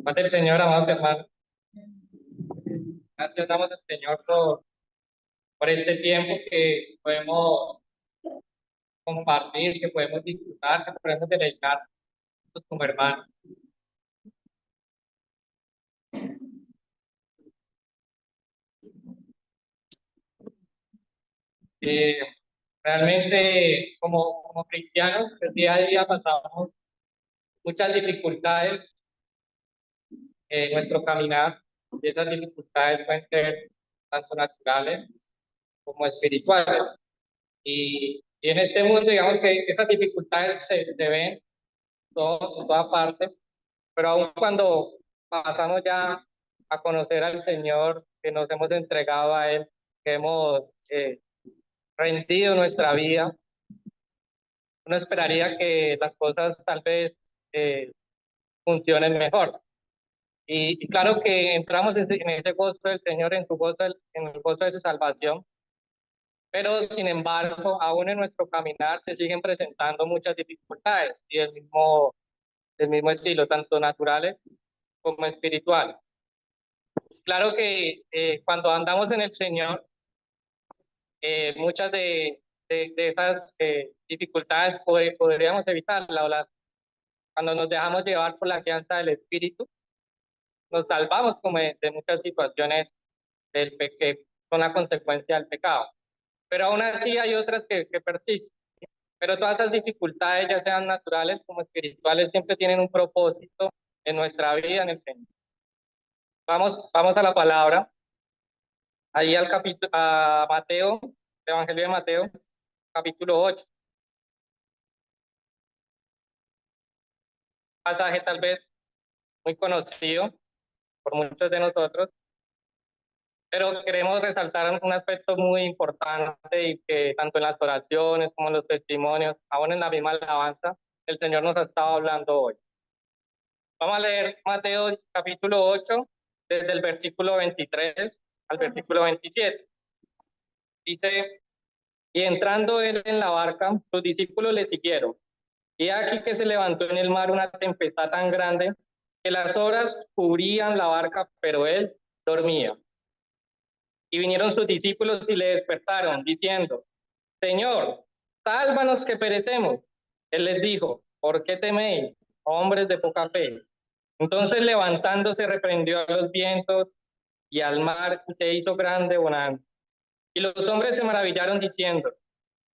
Paz del Señor, amados hermanos. Gracias damos al Señor por este tiempo que podemos compartir, que podemos disfrutar, que podemos dedicar como hermanos. Eh, Realmente, como cristianos, el día a día pasamos muchas dificultades en nuestro caminar, y esas dificultades pueden ser tanto naturales como espirituales. Y en este mundo, digamos que esas dificultades se ven en toda parte. Pero aun cuando pasamos ya a conocer al Señor, que nos hemos entregado a Él, que hemos rendido nuestra vida, uno esperaría que las cosas tal vez eh, funcionen mejor. Y claro que entramos en ese gozo del Señor, en su gozo, en el gozo de su salvación, pero sin embargo, aún en nuestro caminar se siguen presentando muchas dificultades y del mismo estilo, tanto naturales como espirituales. Claro que cuando andamos en el Señor, muchas de esas dificultades podríamos evitarlas. Cuando nos dejamos llevar por la guianza del Espíritu, nos salvamos como de muchas situaciones que son la consecuencia del pecado. Pero aún así hay otras que persisten. Pero todas esas dificultades, ya sean naturales como espirituales, siempre tienen un propósito en nuestra vida en el Señor. Vamos a la palabra. Ahí al capítulo, a Mateo, Evangelio de Mateo, capítulo 8. Pasaje tal vez muy conocido por muchos de nosotros, pero queremos resaltar un aspecto muy importante y que tanto en las oraciones como en los testimonios, aún en la misma alabanza, el Señor nos ha estado hablando hoy. Vamos a leer Mateo capítulo 8, desde el versículo 23 al versículo 27. Dice, y entrando él en la barca, sus discípulos le siguieron. Y aquí que se levantó en el mar una tempestad tan grande que las olas cubrían la barca, pero él dormía. Y vinieron sus discípulos y le despertaron, diciendo, Señor, sálvanos que perecemos. Él les dijo, ¿por qué teméis, hombres de poca fe? Entonces levantándose reprendió a los vientos y al mar y se hizo grande bonanza. Y los hombres se maravillaron diciendo,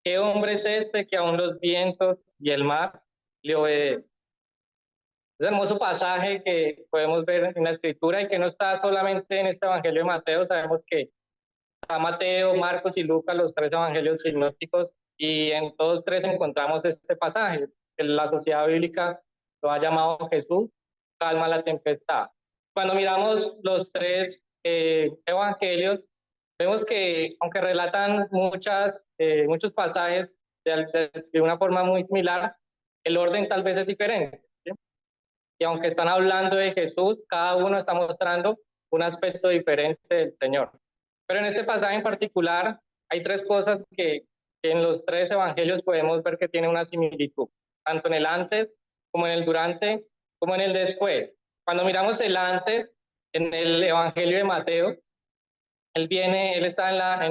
¿qué hombre es este que aun los vientos y el mar le obedecen? Es un hermoso pasaje que podemos ver en la escritura y que no está solamente en este Evangelio de Mateo. Sabemos que está Mateo, Marcos y Lucas, los tres evangelios sinópticos, y en todos tres encontramos este pasaje, que la sociedad bíblica lo ha llamado Jesús, calma la tempestad. Cuando miramos los tres evangelios, vemos que aunque relatan muchos pasajes de una forma muy similar, el orden tal vez es diferente. ¿Sí? Y aunque están hablando de Jesús, cada uno está mostrando un aspecto diferente del Señor. Pero en este pasaje en particular hay tres cosas que en los tres evangelios podemos ver que tienen una similitud, tanto en el antes, como en el durante, como en el después. Cuando miramos el antes, en el evangelio de Mateo, él está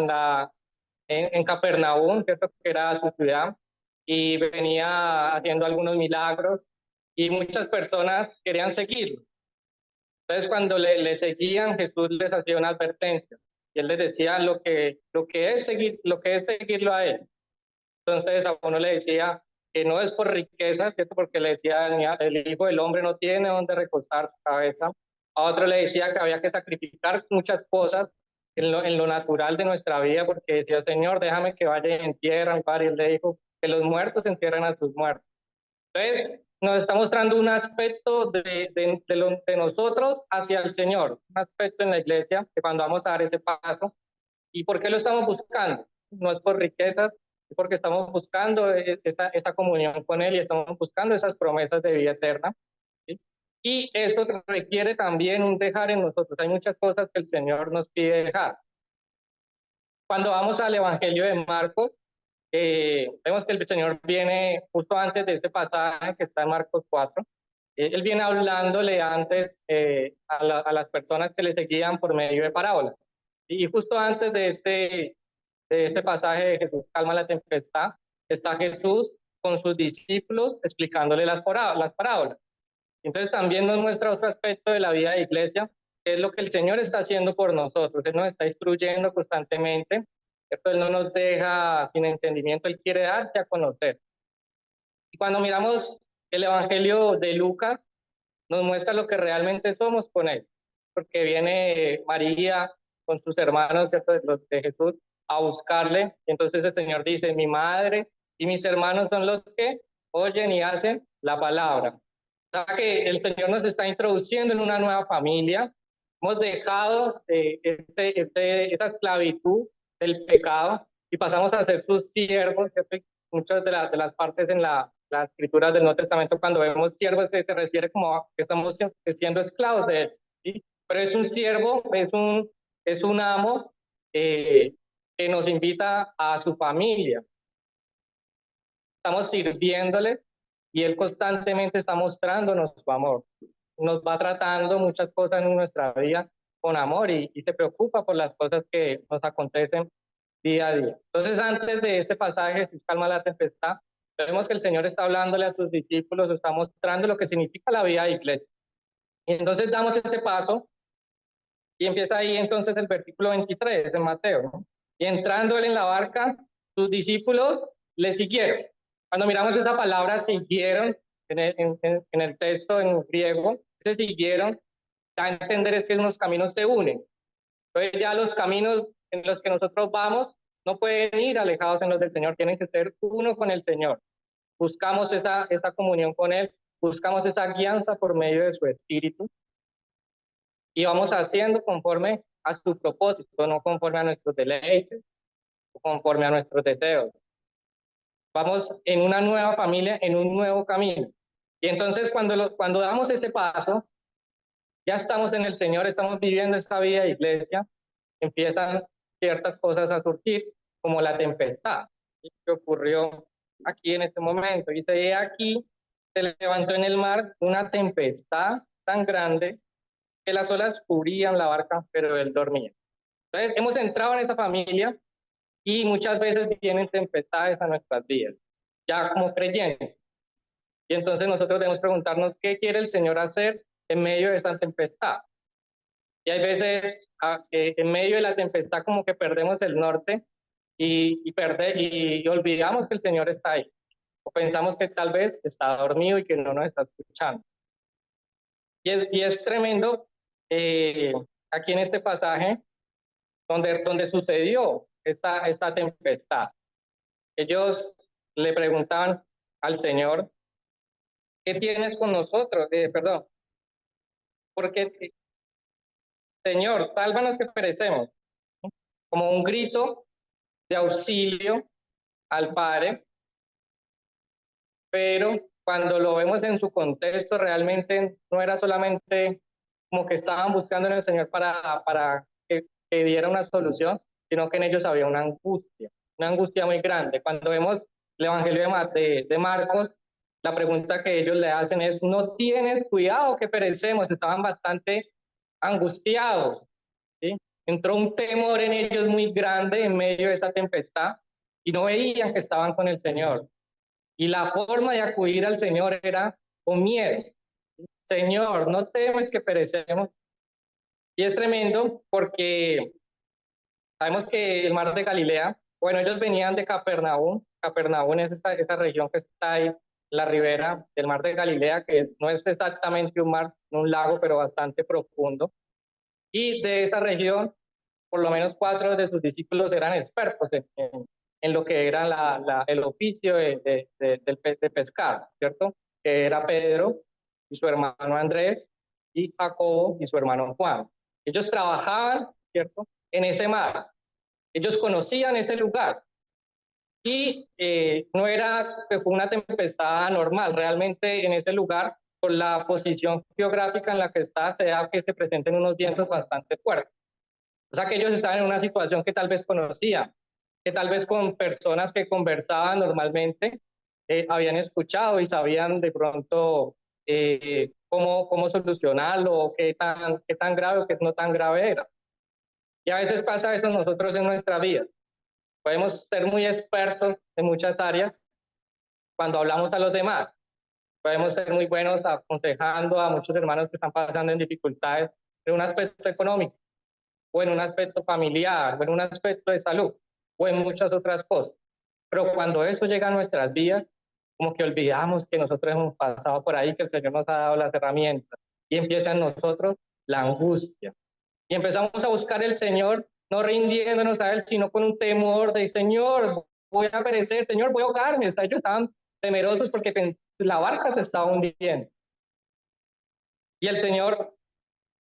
en Capernaum, ¿cierto? Que era su ciudad, y venía haciendo algunos milagros, y muchas personas querían seguirlo. Entonces, cuando le seguían, Jesús les hacía una advertencia, y él les decía lo que es seguirlo a él. Entonces, a uno le decía que no es por riqueza, ¿cierto? Porque le decía, el Hijo del Hombre no tiene donde recostar su cabeza. A otro le decía que había que sacrificar muchas cosas en lo natural de nuestra vida, porque decía, Señor, déjame que vaya y entierre a mi padre. Y él le dijo que los muertos entierran a sus muertos. Entonces, nos está mostrando un aspecto de nosotros hacia el Señor, un aspecto en la iglesia, que cuando vamos a dar ese paso, ¿y por qué lo estamos buscando? No es por riquezas, es porque estamos buscando esa comunión con Él y estamos buscando esas promesas de vida eterna. ¿Sí? Y eso requiere también un dejar en nosotros. Hay muchas cosas que el Señor nos pide dejar. Cuando vamos al Evangelio de Marcos, vemos que el Señor viene justo antes de este pasaje que está en Marcos 4. Él viene hablándole antes a las personas que le seguían por medio de parábolas. Y justo antes de este pasaje de Jesús calma la tempestad, está Jesús con sus discípulos explicándole las parábolas. Entonces también nos muestra otro aspecto de la vida de iglesia, que es lo que el Señor está haciendo por nosotros. Él nos está instruyendo constantemente, ¿cierto? Él no nos deja sin entendimiento, Él quiere darse a conocer. Y cuando miramos el Evangelio de Lucas, nos muestra lo que realmente somos con Él, porque viene María con sus hermanos, ¿cierto? Los de Jesús, a buscarle. Y entonces el Señor dice, mi madre y mis hermanos son los que oyen y hacen la palabra. O sea que el Señor nos está introduciendo en una nueva familia. Hemos dejado esa esclavitud del pecado y pasamos a ser sus siervos. ¿Cierto? Muchas de las partes en las escrituras del Nuevo Testamento, cuando vemos siervos, se refiere como a que estamos siendo esclavos de él. ¿Sí? Pero es un siervo, es un amo que nos invita a su familia. Estamos sirviéndole y Él constantemente está mostrándonos su amor. Nos va tratando muchas cosas en nuestra vida con amor y se preocupa por las cosas que nos acontecen día a día. Entonces, antes de este pasaje, Jesús calma la tempestad, vemos que el Señor está hablándole a sus discípulos, está mostrando lo que significa la vida de iglesia. Y entonces damos ese paso y empieza ahí entonces el versículo 23 de Mateo, ¿no? Y entrando él en la barca, sus discípulos le siguieron. Cuando miramos esa palabra siguieron en el texto en griego, se siguieron, da a entender es que unos caminos se unen. Entonces ya los caminos en los que nosotros vamos no pueden ir alejados en los del Señor, tienen que ser uno con el Señor. Buscamos esa comunión con Él, buscamos esa guianza por medio de su Espíritu y vamos haciendo conforme a su propósito, no conforme a nuestros deleites, o conforme a nuestros deseos. Vamos en una nueva familia, en un nuevo camino. Y entonces cuando damos ese paso, ya estamos en el Señor, estamos viviendo esta vida de iglesia, empiezan ciertas cosas a surgir, como la tempestad, que ocurrió aquí en este momento. Y se aquí, se levantó en el mar una tempestad tan grande que las olas cubrían la barca, pero él dormía. Entonces, hemos entrado en esa familia y muchas veces vienen tempestades a nuestras vidas, ya como creyentes. Y entonces nosotros debemos preguntarnos qué quiere el Señor hacer en medio de esa tempestad. Y hay veces en medio de la tempestad como que perdemos el norte y olvidamos que el Señor está ahí. O pensamos que tal vez está dormido y que no nos está escuchando. Y es tremendo aquí en este pasaje donde sucedió esta tempestad. Ellos le preguntaban al Señor, ¿qué tienes con nosotros? Perdón, porque Señor, sálvanos que perecemos. Como un grito de auxilio al Padre, pero cuando lo vemos en su contexto, realmente no era solamente como que estaban buscando en el Señor para que diera una solución, sino que en ellos había una angustia muy grande. Cuando vemos el Evangelio de Marcos, la pregunta que ellos le hacen es, ¿no tienes cuidado que perecemos? Estaban bastante angustiados, ¿sí? Entró un temor en ellos muy grande en medio de esa tempestad y no veían que estaban con el Señor. Y la forma de acudir al Señor era con miedo. Señor, no temes que perecemos. Y es tremendo porque sabemos que el mar de Galilea, bueno, ellos venían de Capernaum. Capernaum es esa región que está ahí, la ribera del mar de Galilea, que no es exactamente un mar, un lago, pero bastante profundo. Y de esa región, por lo menos 4 de sus discípulos eran expertos en lo que era el oficio de pescar, ¿cierto? Que era Pedro y su hermano Andrés, y Jacobo y su hermano Juan. Ellos trabajaban, ¿cierto? En ese mar. Ellos conocían ese lugar. Y no era una tempestad normal, realmente en ese lugar, por la posición geográfica en la que está, se da que se presenten unos vientos bastante fuertes. O sea que ellos estaban en una situación que tal vez conocían, que tal vez con personas que conversaban normalmente habían escuchado y sabían de pronto cómo solucionarlo, qué tan grave o qué no tan grave era. Y a veces pasa eso nosotros en nuestra vida. Podemos ser muy expertos en muchas áreas cuando hablamos a los demás. Podemos ser muy buenos aconsejando a muchos hermanos que están pasando en dificultades en un aspecto económico, o en un aspecto familiar, o en un aspecto de salud, o en muchas otras cosas. Pero cuando eso llega a nuestras vidas, como que olvidamos que nosotros hemos pasado por ahí, que el Señor nos ha dado las herramientas, y empieza en nosotros la angustia. Y empezamos a buscar el Señor, no rindiéndonos a Él, sino con un temor de, Señor, voy a perecer, Señor, voy a ahogarme. Ellos estaban temerosos porque la barca se estaba hundiendo. Y el Señor,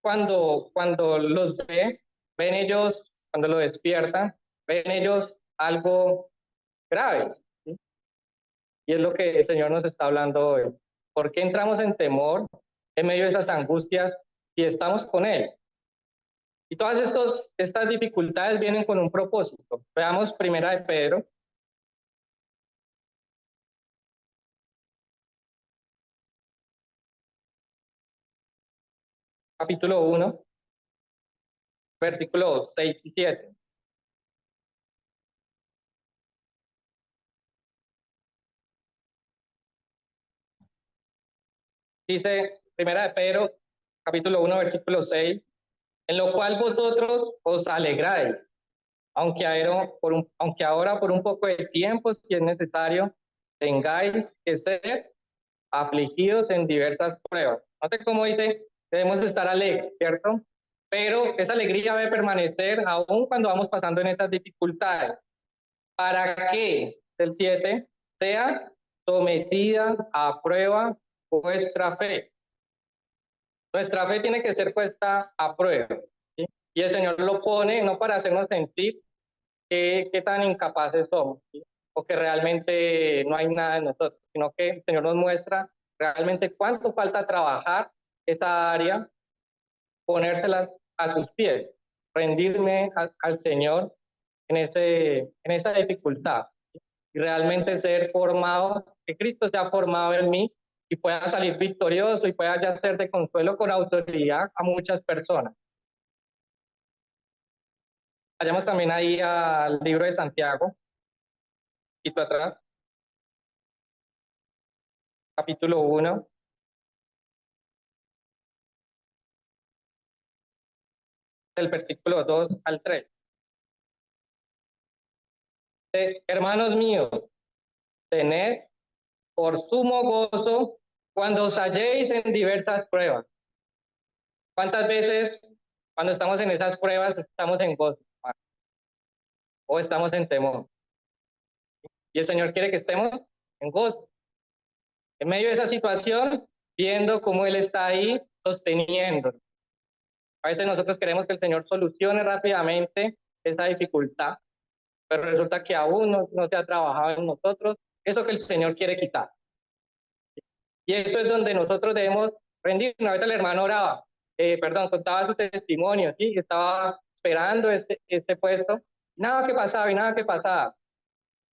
cuando los ve, ven ellos, cuando lo despiertan, ven ellos algo grave. ¿Sí? Y es lo que el Señor nos está hablando hoy. ¿Por qué entramos en temor en medio de esas angustias si estamos con Él? Y todas estas dificultades vienen con un propósito. Veamos primera de Pedro, capítulo 1, versículos 6 y 7. Dice primera de Pedro, capítulo 1, versículo 6, en lo cual vosotros os alegráis, aunque ahora por un poco de tiempo, si es necesario, tengáis que ser afligidos en diversas pruebas. Note cómo dice, debemos estar alegres, ¿cierto? Pero esa alegría debe permanecer aún cuando vamos pasando en esas dificultades. Para que, el 7, sea sometida a prueba vuestra fe. Nuestra fe tiene que ser puesta a prueba. ¿Sí? Y el Señor lo pone no para hacernos sentir qué tan incapaces somos, ¿sí? O que realmente no hay nada en nosotros, sino que el Señor nos muestra realmente cuánto falta trabajar esa área, ponérselas a sus pies, rendirme al Señor en esa dificultad, ¿sí? Y realmente ser formado, que Cristo sea formado en mí y pueda salir victorioso y pueda ya ser de consuelo con autoridad a muchas personas. Vayamos también ahí al libro de Santiago, y tú atrás, capítulo 1, del versículo 2 al 3. Hermanos míos, tened por sumo gozo cuando os halléis en diversas pruebas. ¿Cuántas veces cuando estamos en esas pruebas estamos en gozo o estamos en temor? Y el Señor quiere que estemos en gozo. En medio de esa situación, viendo cómo Él está ahí sosteniendo. A veces nosotros queremos que el Señor solucione rápidamente esa dificultad, pero resulta que aún no se ha trabajado en nosotros eso que el Señor quiere quitar. Y eso es donde nosotros debemos rendirnos. Ahorita el hermano oraba, contaba su testimonio, ¿sí? Que estaba esperando este puesto, nada que pasaba y nada que pasaba,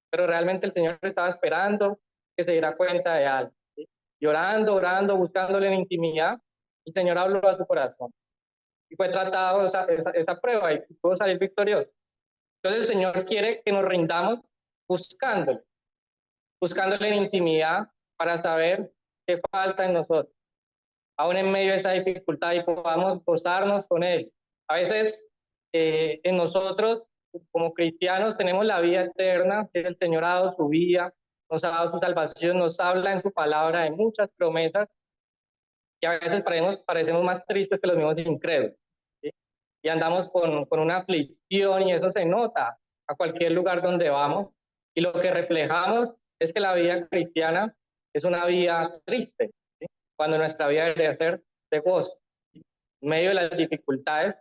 pero realmente el Señor estaba esperando que se diera cuenta de algo, ¿sí? Y orando, orando, buscándole en intimidad, el Señor habló a su corazón. Y fue tratado esa prueba y pudo salir victorioso. Entonces el Señor quiere que nos rindamos buscándole, buscándole en intimidad para saber qué falta en nosotros, aún en medio de esa dificultad y podamos gozarnos con Él. A veces en nosotros, como cristianos, tenemos la vida eterna, que el Señor ha dado su vida, nos ha dado su salvación, nos habla en su palabra de muchas promesas que a veces parecemos más tristes que los mismos incrédulos, ¿sí? Y andamos con una aflicción y eso se nota a cualquier lugar donde vamos. Y lo que reflejamos es que la vida cristiana es una vida triste, ¿sí? Cuando nuestra vida debería ser de gozo. En medio de las dificultades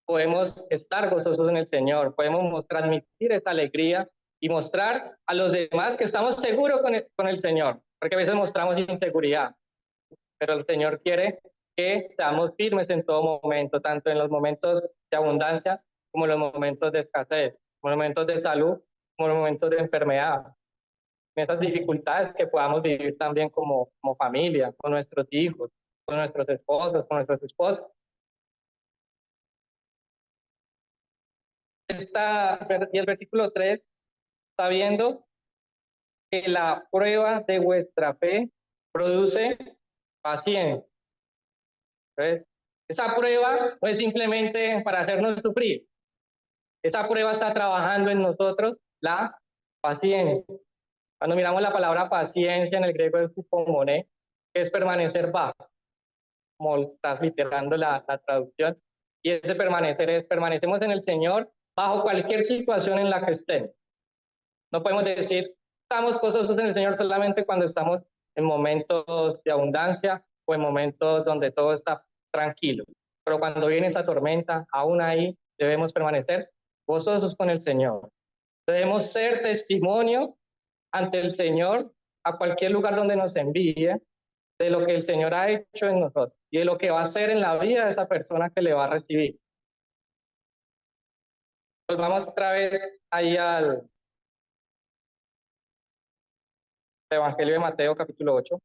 podemos estar gozosos en el Señor, podemos transmitir esa alegría y mostrar a los demás que estamos seguros con el Señor, porque a veces mostramos inseguridad, pero el Señor quiere que seamos firmes en todo momento, tanto en los momentos de abundancia como en los momentos de escasez, como en los momentos de salud, como en los momentos de enfermedad. en esas dificultades, que podamos vivir también como familia, con nuestros hijos, con nuestros esposos, con nuestros esposos. Y el versículo 3, sabiendo que la prueba de vuestra fe produce paciencia. Entonces, esa prueba no es simplemente para hacernos sufrir. Esa prueba está trabajando en nosotros la paciencia. Cuando miramos la palabra paciencia en el griego es hupomoné, que es permanecer bajo, como transliterando la traducción. Y ese permanecer es, permanecemos en el Señor bajo cualquier situación en la que estemos. No podemos decir, estamos gozosos en el Señor solamente cuando estamos en momentos de abundancia o en momentos donde todo está tranquilo. Pero cuando viene esa tormenta, aún ahí debemos permanecer gozosos con el Señor. Debemos ser testimonio ante el Señor a cualquier lugar donde nos envíe de lo que el Señor ha hecho en nosotros y de lo que va a hacer en la vida de esa persona que le va a recibir. Volvamos otra vez ahí al Evangelio de Mateo, capítulo 8.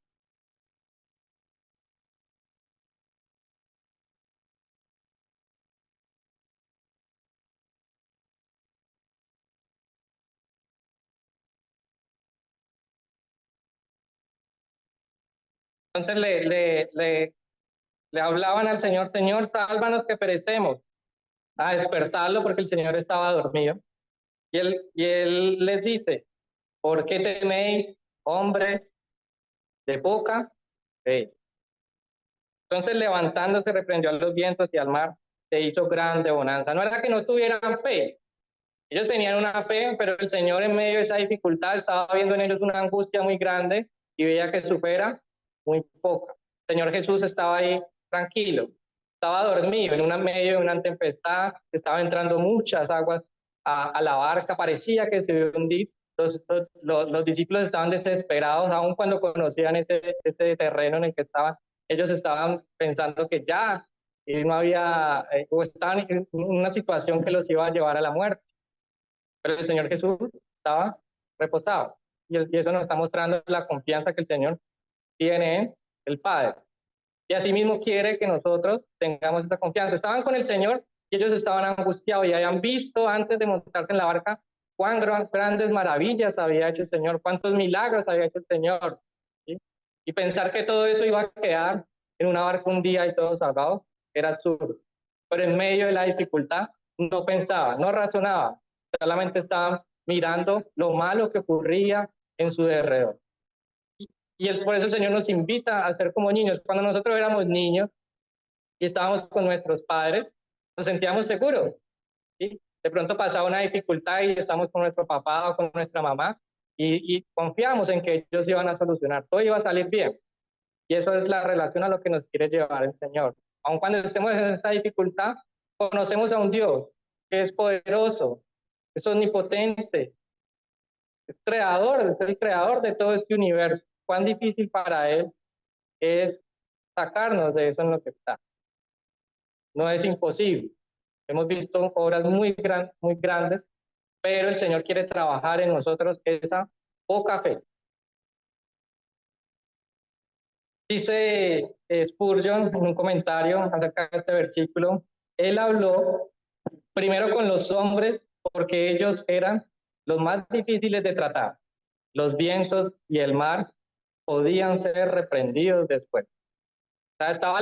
Entonces le hablaban al Señor, Señor, sálvanos que perecemos, a despertarlo porque el Señor estaba dormido. Y él les dice, ¿por qué teméis, hombres de poca fe? Entonces levantándose reprendió a los vientos y al mar, se hizo grande bonanza. No era que no tuvieran fe, ellos tenían una fe, pero el Señor en medio de esa dificultad estaba viendo en ellos una angustia muy grande y veía que su fe era muy poca. El Señor Jesús estaba ahí tranquilo, estaba dormido en medio de una tempestad, estaba entrando muchas aguas a la barca, parecía que se iba a hundir. Los discípulos estaban desesperados, aun cuando conocían ese terreno en el que estaban. Ellos estaban pensando que ya no había, o estaban en una situación que los iba a llevar a la muerte. Pero el Señor Jesús estaba reposado. Y eso nos está mostrando la confianza que el Señor tiene en el Padre. Y asimismo quiere que nosotros tengamos esta confianza. Estaban con el Señor y ellos estaban angustiados y habían visto antes de montarse en la barca cuán grandes maravillas había hecho el Señor, cuántos milagros había hecho el Señor. ¿Sí? Y pensar que todo eso iba a quedar en una barca un día y todos ahogados era absurdo. Pero en medio de la dificultad no pensaba, no razonaba, solamente estaba mirando lo malo que ocurría en su derredor. Por eso el Señor nos invita a ser como niños. Cuando nosotros éramos niños y estábamos con nuestros padres, nos sentíamos seguros. ¿Sí? De pronto pasaba una dificultad y estamos con nuestro papá o con nuestra mamá y confiamos en que ellos iban a solucionar, todo iba a salir bien. Y eso es la relación a lo que nos quiere llevar el Señor. Aun cuando estemos en esta dificultad, conocemos a un Dios que es poderoso, es omnipotente, es creador, es el creador de todo este universo. Cuán difícil para Él es sacarnos de eso en lo que está. No es imposible. Hemos visto obras muy grandes, pero el Señor quiere trabajar en nosotros esa poca fe. Dice Spurgeon en un comentario acerca de este versículo, él habló primero con los hombres porque ellos eran los más difíciles de tratar. Los vientos y el mar podían ser reprendidos después. O sea, estaba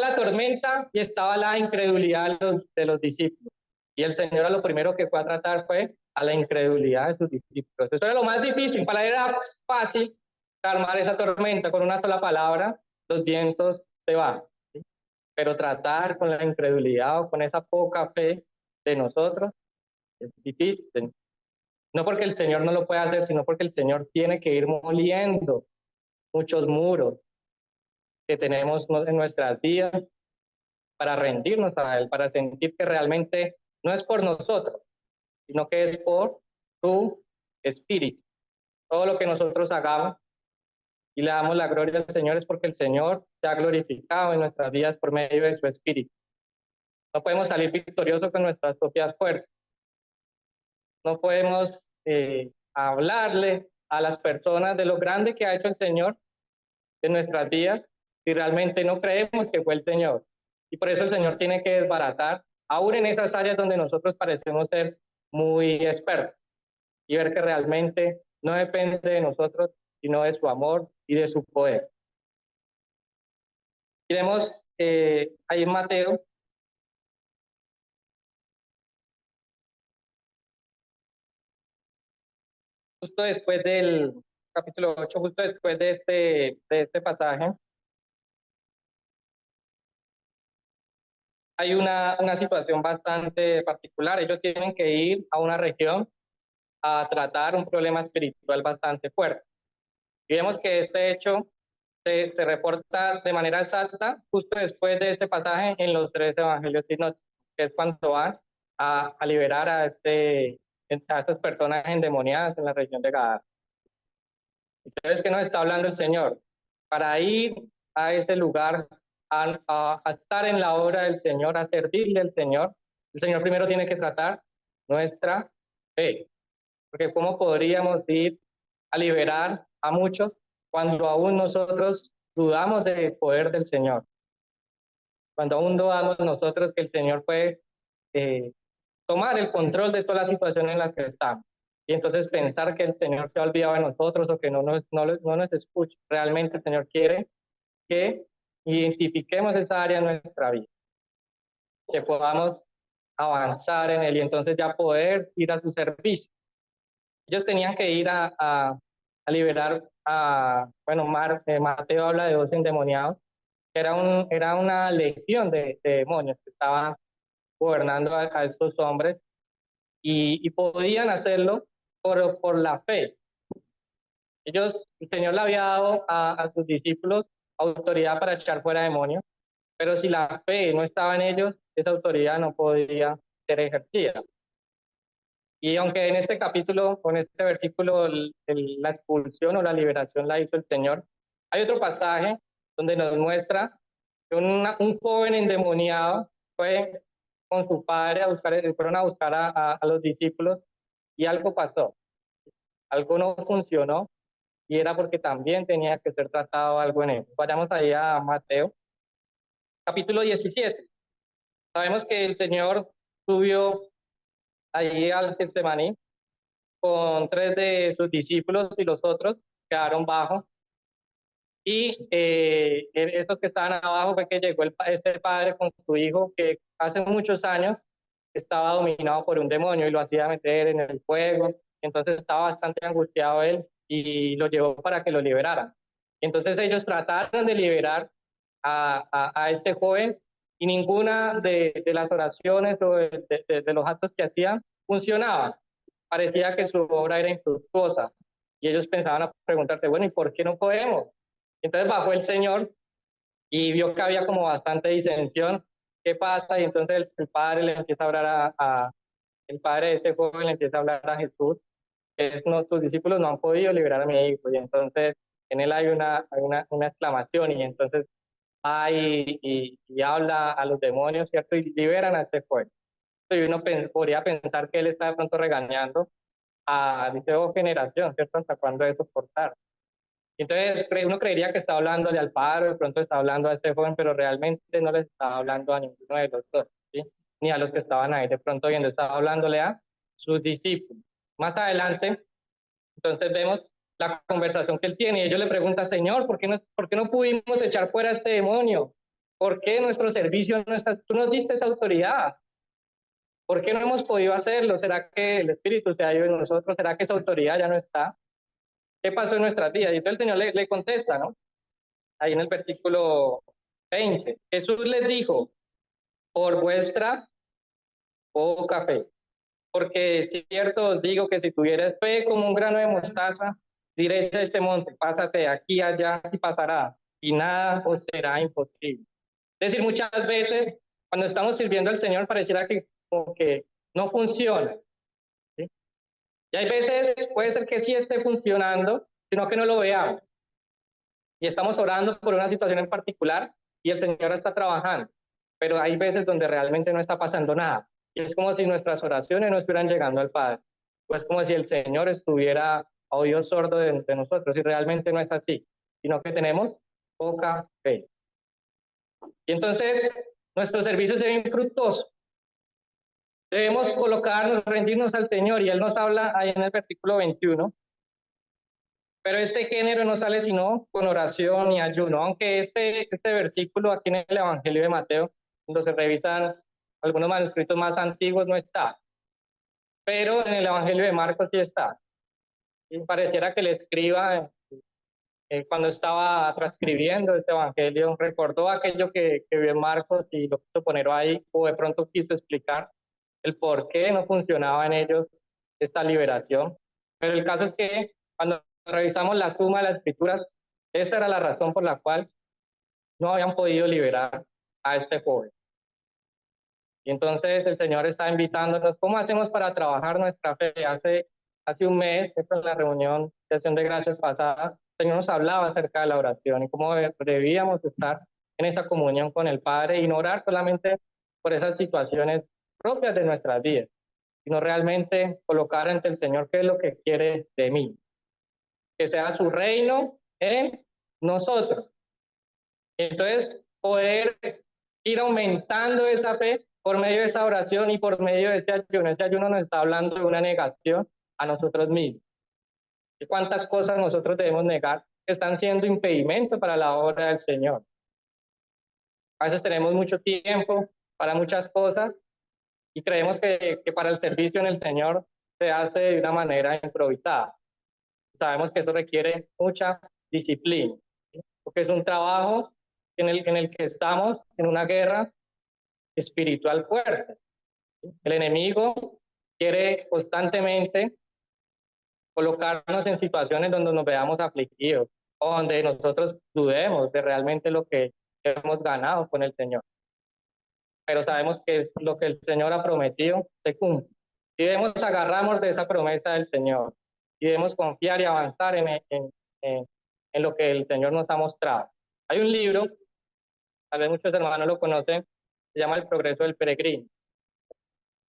la tormenta y estaba la incredulidad de los discípulos. Y el Señor a lo primero que fue a tratar fue a la incredulidad de sus discípulos. Eso era lo más difícil. Para él era fácil calmar esa tormenta con una sola palabra, los vientos se van. ¿Sí? Pero tratar con la incredulidad o con esa poca fe de nosotros es difícil. No porque el Señor no lo pueda hacer, sino porque el Señor tiene que ir moliendo muchos muros que tenemos en nuestras vidas para rendirnos a Él, para sentir que realmente no es por nosotros, sino que es por su Espíritu. Todo lo que nosotros hagamos y le damos la gloria al Señor es porque el Señor se ha glorificado en nuestras vidas por medio de su Espíritu. No podemos salir victoriosos con nuestras propias fuerzas. No podemos hablarle a las personas de lo grande que ha hecho el Señor en nuestras vidas si realmente no creemos que fue el Señor. Y por eso el Señor tiene que desbaratar, aún en esas áreas donde nosotros parecemos ser muy expertos, y ver que realmente no depende de nosotros, sino de su amor y de su poder. Miremos ahí en Mateo, justo después del capítulo 8, justo después de este pasaje, hay una situación bastante particular. Ellos tienen que ir a una región a tratar un problema espiritual bastante fuerte. Y vemos que este hecho se reporta de manera exacta justo después de este pasaje en los tres evangelios sinópticos, que es cuando van a liberar a estas personas endemoniadas en la región de Gadara. Entonces, ¿qué nos está hablando el Señor? Para ir a ese lugar, a estar en la obra del Señor, a servirle al Señor, el Señor primero tiene que tratar nuestra fe. Porque ¿cómo podríamos ir a liberar a muchos cuando aún nosotros dudamos del poder del Señor? Cuando aún dudamos nosotros que el Señor puede tomar el control de toda la situación en la que estamos. Y entonces pensar que el Señor se ha olvidado de nosotros o que no nos escucha. Realmente el Señor quiere que identifiquemos esa área en nuestra vida, que podamos avanzar en él y entonces ya poder ir a su servicio. Ellos tenían que ir a liberar bueno, Mateo habla de 2 endemoniados, que era una legión de demonios que estaban gobernando a estos hombres y podían hacerlo por la fe. El Señor le había dado a sus discípulos autoridad para echar fuera demonios, pero si la fe no estaba en ellos, esa autoridad no podía ser ejercida. Y aunque en este capítulo, con este versículo, la expulsión o la liberación la hizo el Señor, hay otro pasaje donde nos muestra que un joven endemoniado fue con su padre fueron a buscar a los discípulos y algo pasó, algo no funcionó y era porque también tenía que ser tratado algo en él. Vayamos ahí a Mateo, capítulo 17. Sabemos que el Señor subió allí al Getsemaní con 3 de sus discípulos y los otros quedaron bajo. Y estos que estaban abajo fue que llegó este padre con su hijo que hace muchos años estaba dominado por un demonio y lo hacía meter en el fuego. Entonces estaba bastante angustiado él y lo llevó para que lo liberaran. Entonces ellos trataron de liberar a este joven y ninguna de las oraciones o de los actos que hacían funcionaba. Parecía que su obra era infructuosa y ellos pensaban a preguntarse, bueno, ¿y por qué no podemos? Entonces bajó el Señor y vio que había como bastante disensión. ¿Qué pasa? Y entonces el padre le empieza a hablar el padre de este joven le empieza a hablar a Jesús, que es, no, tus discípulos no han podido liberar a mi hijo. Y entonces en él hay una exclamación y entonces va y habla a los demonios, ¿cierto? Y liberan a este joven. Y uno podría pensar que él está de pronto regañando dice, oh generación, ¿cierto? ¿Hasta cuándo es soportar? Entonces uno creería que está hablándole al padre, de pronto está hablando a este joven, pero realmente no le estaba hablando a ninguno de los dos, ¿sí? Ni a los que estaban ahí de pronto viendo, estaba hablándole a sus discípulos. Más adelante, entonces vemos la conversación que él tiene y ellos le preguntan, Señor, ¿por qué no pudimos echar fuera a este demonio? ¿Por qué nuestro servicio no está? Tú nos diste esa autoridad. ¿Por qué no hemos podido hacerlo? ¿Será que el Espíritu se ha ido en nosotros? ¿Será que esa autoridad ya no está? ¿Qué pasó en nuestras vidas? Y entonces el Señor le contesta, ¿no? Ahí en el versículo 20. Jesús les dijo, por vuestra poca fe. Porque es cierto os digo que si tuvieras fe como un grano de mostaza, diréis a este monte, pásate de aquí allá y pasará, y nada os será imposible. Es decir, muchas veces cuando estamos sirviendo al Señor pareciera que como que no funciona, ¿sí? Y hay veces puede ser que sí esté funcionando, sino que no lo veamos. Y estamos orando por una situación en particular y el Señor está trabajando, pero hay veces donde realmente no está pasando nada. Y es como si nuestras oraciones no estuvieran llegando al Padre. O es como si el Señor estuviera a oído sordo de nosotros, y realmente no es así, sino que tenemos poca fe. Y entonces, nuestro servicio se ve infructuoso. Debemos colocarnos, rendirnos al Señor, y Él nos habla ahí en el versículo 21. Pero este género no sale sino con oración y ayuno, aunque este versículo aquí en el Evangelio de Mateo, cuando se revisan algunos manuscritos más antiguos, no está, pero en el Evangelio de Marcos sí está. Y pareciera que el escriba, cuando estaba transcribiendo este Evangelio, recordó aquello que vio en Marcos y lo quiso poner ahí, o de pronto quiso explicar el por qué no funcionaba en ellos esta liberación. Pero el caso es que cuando revisamos la suma de las escrituras, esa era la razón por la cual no habían podido liberar a este joven. Y entonces el Señor está invitándonos, ¿cómo hacemos para trabajar nuestra fe? Hace un mes, en la reunión de acción de gracias pasada, el Señor nos hablaba acerca de la oración y cómo debíamos estar en esa comunión con el Padre y no orar solamente por esas situaciones propias de nuestras vidas, sino realmente colocar ante el Señor qué es lo que quiere de mí, que sea su reino en nosotros. Entonces, poder ir aumentando esa fe por medio de esa oración y por medio de ese ayuno. Ese ayuno nos está hablando de una negación a nosotros mismos. ¿Y cuántas cosas nosotros debemos negar que están siendo impedimento para la obra del Señor? A veces tenemos mucho tiempo para muchas cosas y creemos que para el servicio en el Señor se hace de una manera improvisada. Sabemos que eso requiere mucha disciplina, ¿sí? Porque es un trabajo en el que estamos en una guerra espiritual fuerte. El enemigo quiere constantemente colocarnos en situaciones donde nos veamos afligidos o donde nosotros dudemos de realmente lo que hemos ganado con el Señor. Pero sabemos que lo que el Señor ha prometido se cumple. Y debemos agarrarnos de esa promesa del Señor. Y debemos confiar y avanzar en lo que el Señor nos ha mostrado. Hay un libro, tal vez muchos hermanos lo conocen, se llama El progreso del peregrino.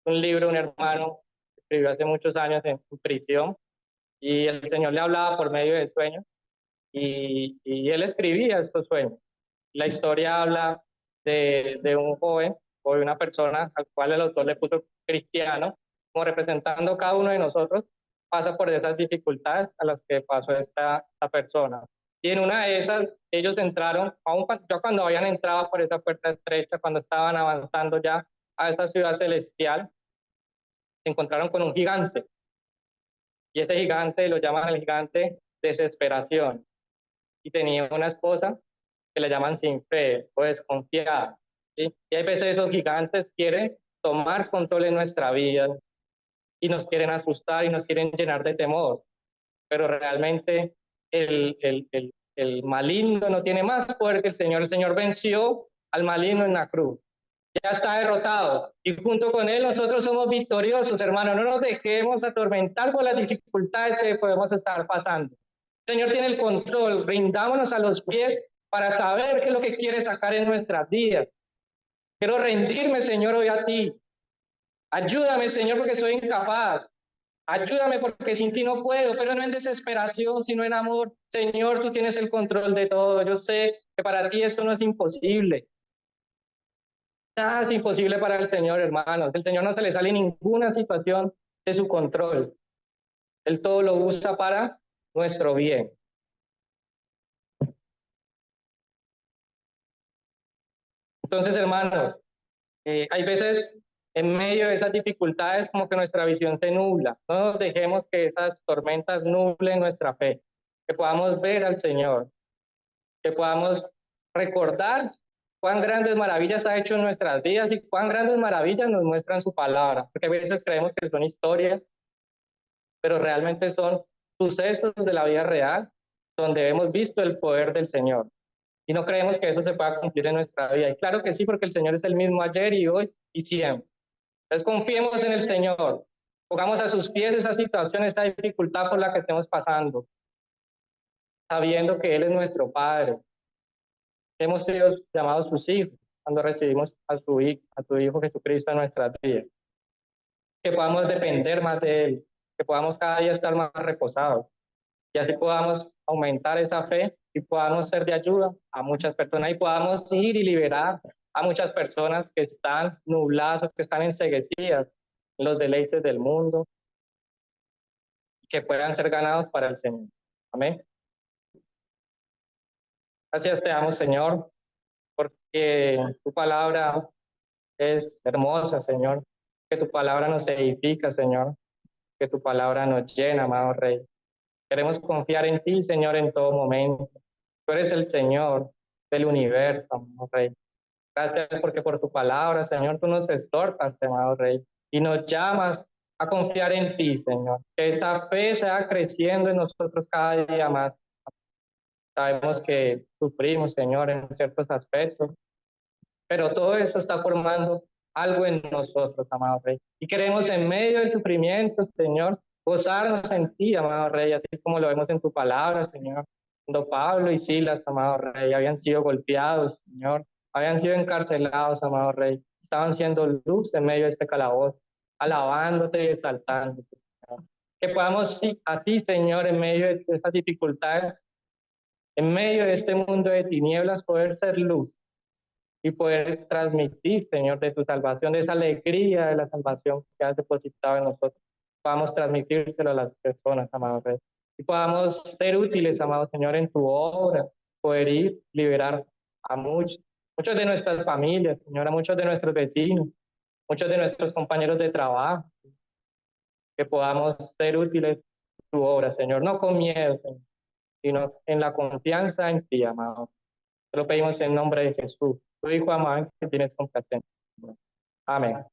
Un libro, un hermano escribió hace muchos años en prisión y el Señor le hablaba por medio de sueños y él escribía estos sueños. La historia habla de un joven o de una persona al cual el autor le puso cristiano, como representando cada uno de nosotros, pasa por esas dificultades a las que pasó esta persona. Y en una de esas, ellos entraron, aún ya cuando habían entrado por esa puerta estrecha, cuando estaban avanzando ya a esa ciudad celestial, se encontraron con un gigante. Y ese gigante lo llaman el gigante desesperación. Y tenía una esposa que le llaman sin fe o desconfiada. ¿Sí? Y hay veces esos gigantes quieren tomar control en nuestra vida y nos quieren asustar y nos quieren llenar de temor. Pero realmente el maligno no tiene más poder que el Señor. El Señor venció al maligno en la cruz. Ya está derrotado. Y junto con Él nosotros somos victoriosos, hermano. No nos dejemos atormentar por las dificultades que podemos estar pasando. El Señor tiene el control. Rindámonos a los pies para saber qué es lo que quiere sacar en nuestras vidas. Quiero rendirme, Señor, hoy a ti. Ayúdame, Señor, porque soy incapaz. Ayúdame porque sin ti no puedo, pero no en desesperación, sino en amor. Señor, tú tienes el control de todo. Yo sé que para ti eso no es imposible. Nada es imposible para el Señor, hermanos. El Señor no se le sale ninguna situación de su control. Él todo lo usa para nuestro bien. Entonces, hermanos, hay veces en medio de esas dificultades como que nuestra visión se nubla. No nos dejemos que esas tormentas nublen nuestra fe, que podamos ver al Señor, que podamos recordar cuán grandes maravillas ha hecho en nuestras vidas y cuán grandes maravillas nos muestran su palabra, porque a veces creemos que son historias, pero realmente son sucesos de la vida real donde hemos visto el poder del Señor y no creemos que eso se pueda cumplir en nuestra vida. Y claro que sí, porque el Señor es el mismo ayer y hoy y siempre. Entonces confiemos en el Señor, pongamos a sus pies esa situación, esa dificultad por la que estemos pasando, sabiendo que Él es nuestro Padre. Hemos sido llamados sus hijos cuando recibimos a su Hijo Jesucristo en nuestras vidas. Que podamos depender más de Él, que podamos cada día estar más reposados, y así podamos aumentar esa fe y podamos ser de ayuda a muchas personas y podamos ir y liberar a muchas personas que están nubladas o que están enceguecidas en los deleites del mundo, que puedan ser ganados para el Señor. Amén. Gracias te damos, Señor, porque tu palabra es hermosa, Señor, que tu palabra nos edifica, Señor, que tu palabra nos llena, amado Rey. Queremos confiar en ti, Señor, en todo momento. Tú eres el Señor del universo, amado Rey. Gracias porque por tu palabra, Señor, tú nos exhortas, amado Rey, y nos llamas a confiar en ti, Señor. Que esa fe sea creciendo en nosotros cada día más. Sabemos que sufrimos, Señor, en ciertos aspectos, pero todo eso está formando algo en nosotros, amado Rey. Y queremos en medio del sufrimiento, Señor, gozarnos en ti, amado Rey, así como lo vemos en tu palabra, Señor. Cuando Pablo y Silas, amado Rey, habían sido golpeados, Señor, habían sido encarcelados, amado Rey, estaban siendo luz en medio de este calabozo, alabándote y exaltándote, Señor. Que podamos así, Señor, en medio de estas dificultades, en medio de este mundo de tinieblas, poder ser luz y poder transmitir, Señor, de tu salvación, de esa alegría de la salvación que has depositado en nosotros. Podamos transmitírselo a las personas, amado Rey. Y podamos ser útiles, amado Señor, en tu obra, poder ir, liberar a muchos de nuestras familias, Señor, a muchos de nuestros vecinos, muchos de nuestros compañeros de trabajo, que podamos ser útiles en tu obra, Señor, no con miedo, Señor, sino en la confianza en ti, amado. Te lo pedimos en nombre de Jesús, tu Hijo amado, que tienes complacencia. Amén.